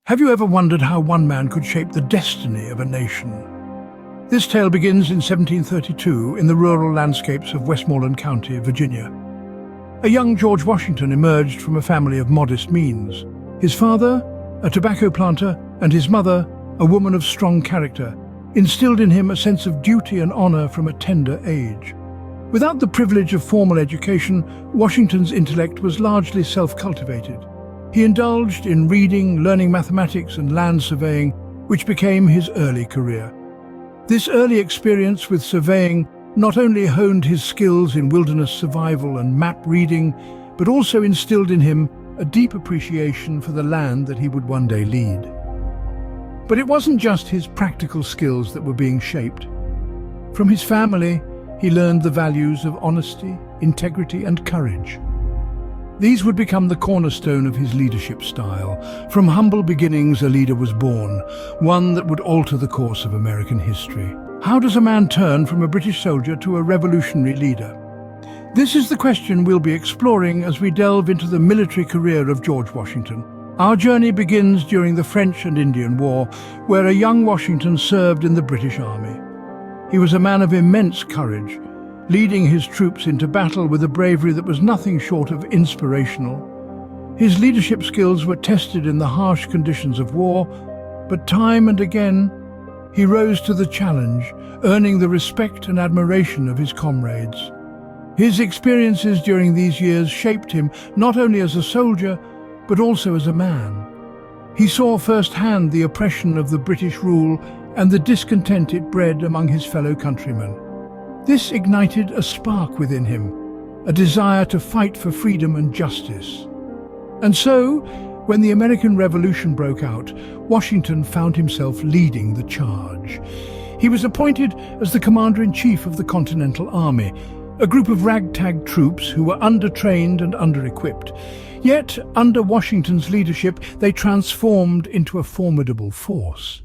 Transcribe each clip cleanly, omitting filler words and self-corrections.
Have you ever wondered how one man could shape the destiny of a nation? This tale begins in 1732 in the rural landscapes of Westmoreland County, Virginia. A young George Washington emerged from a family of modest means. His father, a tobacco planter, and his mother, a woman of strong character, instilled in him a sense of duty and honor from a tender age. Without the privilege of formal education, Washington's intellect was largely self-cultivated. He indulged in reading, learning mathematics and land surveying, which became his early career. This early experience with surveying not only honed his skills in wilderness survival and map reading, but also instilled in him a deep appreciation for the land that he would one day lead. But it wasn't just his practical skills that were being shaped. From his family, he learned the values of honesty, integrity, and courage. These would become the cornerstone of his leadership style. From humble beginnings, a leader was born, one that would alter the course of American history. How does a man turn from a British soldier to a revolutionary leader? This is the question we'll be exploring as we delve into the military career of George Washington. Our journey begins during the French and Indian War, where a young Washington served in the British Army. He was a man of immense courage, leading his troops into battle with a bravery that was nothing short of inspirational. His leadership skills were tested in the harsh conditions of war, but time and again he rose to the challenge, earning the respect and admiration of his comrades. His experiences during these years shaped him not only as a soldier, but also as a man. He saw firsthand the oppression of the British rule and the discontent it bred among his fellow countrymen. This ignited a spark within him, a desire to fight for freedom and justice. And so, when the American Revolution broke out, Washington found himself leading the charge. He was appointed as the Commander-in-Chief of the Continental Army, a group of ragtag troops who were undertrained and under-equipped. Yet, under Washington's leadership, they transformed into a formidable force.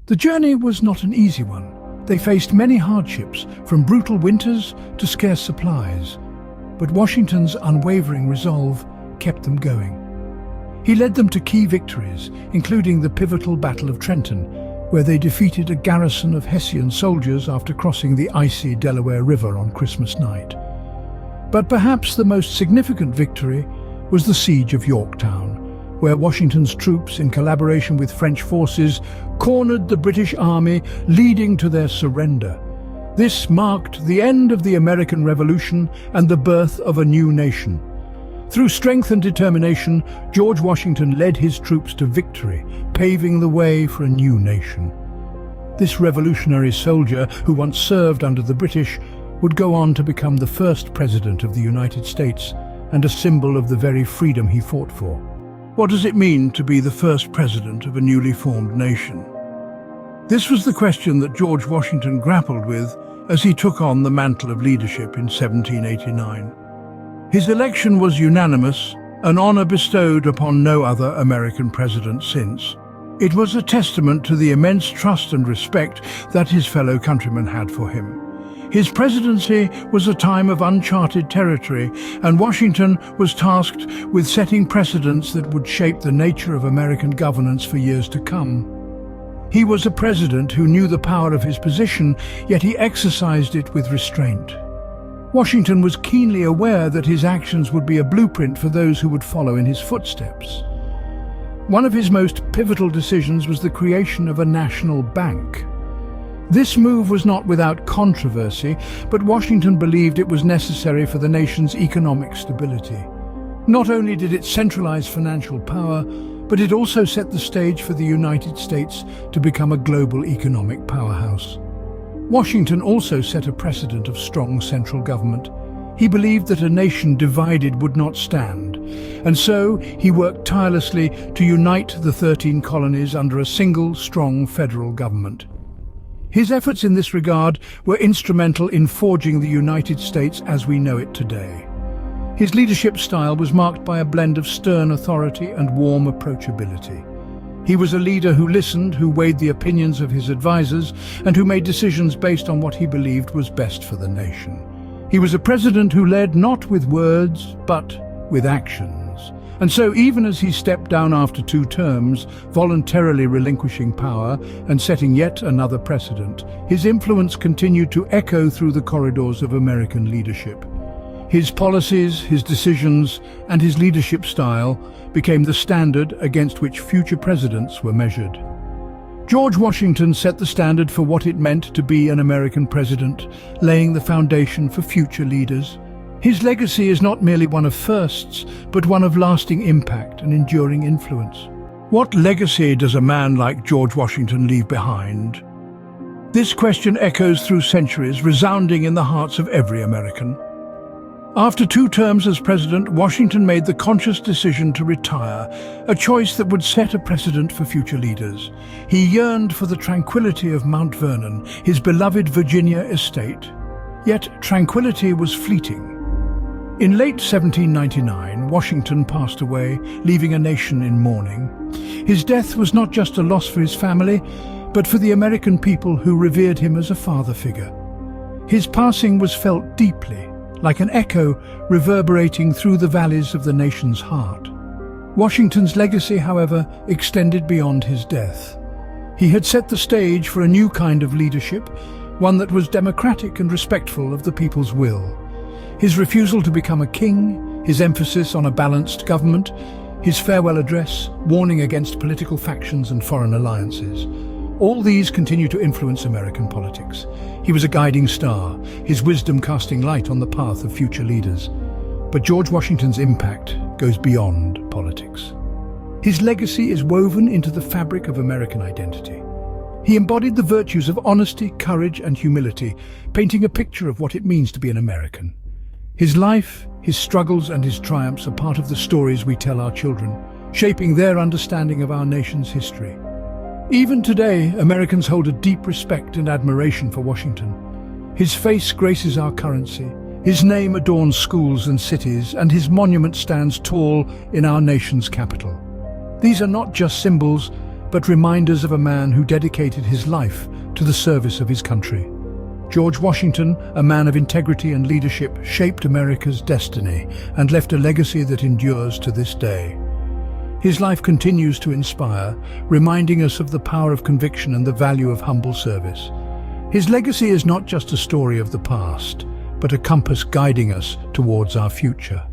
The journey was not an easy one. They faced many hardships, from brutal winters to scarce supplies. But Washington's unwavering resolve kept them going. He led them to key victories, including the pivotal Battle of Trenton, where they defeated a garrison of Hessian soldiers after crossing the icy Delaware River on Christmas night. But perhaps the most significant victory was the Siege of Yorktown, where Washington's troops, in collaboration with French forces, cornered the British Army, leading to their surrender. This marked the end of the American Revolution and the birth of a new nation. Through strength and determination, George Washington led his troops to victory, paving the way for a new nation. This revolutionary soldier, who once served under the British, would go on to become the first president of the United States and a symbol of the very freedom he fought for. What does it mean to be the first president of a newly formed nation? This was the question that George Washington grappled with as he took on the mantle of leadership in 1789. His election was unanimous, an honor bestowed upon no other American president since. It was a testament to the immense trust and respect that his fellow countrymen had for him. His presidency was a time of uncharted territory, and Washington was tasked with setting precedents that would shape the nature of American governance for years to come. He was a president who knew the power of his position, yet he exercised it with restraint. Washington was keenly aware that his actions would be a blueprint for those who would follow in his footsteps. One of his most pivotal decisions was the creation of a national bank. This move was not without controversy, but Washington believed it was necessary for the nation's economic stability. Not only did it centralize financial power, but it also set the stage for the United States to become a global economic powerhouse. Washington also set a precedent of strong central government. He believed that a nation divided would not stand, and so he worked tirelessly to unite the 13 colonies under a single, strong federal government. His efforts in this regard were instrumental in forging the United States as we know it today. His leadership style was marked by a blend of stern authority and warm approachability. He was a leader who listened, who weighed the opinions of his advisors, and who made decisions based on what he believed was best for the nation. He was a president who led not with words, but with actions, And so even as he stepped down after 2 terms, voluntarily relinquishing power and setting yet another precedent, his influence continued to echo through the corridors of American leadership. His policies, his decisions, and his leadership style became the standard against which future presidents were measured. George Washington set the standard for what it meant to be an American president, laying the foundation for future leaders. His legacy is not merely one of firsts, but one of lasting impact and enduring influence. What legacy does a man like George Washington leave behind? This question echoes through centuries, resounding in the hearts of every American. After 2 terms as president, Washington made the conscious decision to retire, a choice that would set a precedent for future leaders. He yearned for the tranquility of Mount Vernon, his beloved Virginia estate. Yet tranquility was fleeting. In late 1799, Washington passed away, leaving a nation in mourning. His death was not just a loss for his family, but for the American people who revered him as a father figure. His passing was felt deeply, like an echo reverberating through the valleys of the nation's heart. Washington's legacy, however, extended beyond his death. He had set the stage for a new kind of leadership, one that was democratic and respectful of the people's will. His refusal to become a king, his emphasis on a balanced government, his farewell address, warning against political factions and foreign alliances. All these continue to influence American politics. He was a guiding star, his wisdom casting light on the path of future leaders. But George Washington's impact goes beyond politics. His legacy is woven into the fabric of American identity. He embodied the virtues of honesty, courage, and humility, painting a picture of what it means to be an American. His life, his struggles, and his triumphs are part of the stories we tell our children, shaping their understanding of our nation's history. Even today, Americans hold a deep respect and admiration for Washington. His face graces our currency, his name adorns schools and cities, and his monument stands tall in our nation's capital. These are not just symbols, but reminders of a man who dedicated his life to the service of his country. George Washington, a man of integrity and leadership, shaped America's destiny and left a legacy that endures to this day. His life continues to inspire, reminding us of the power of conviction and the value of humble service. His legacy is not just a story of the past, but a compass guiding us towards our future.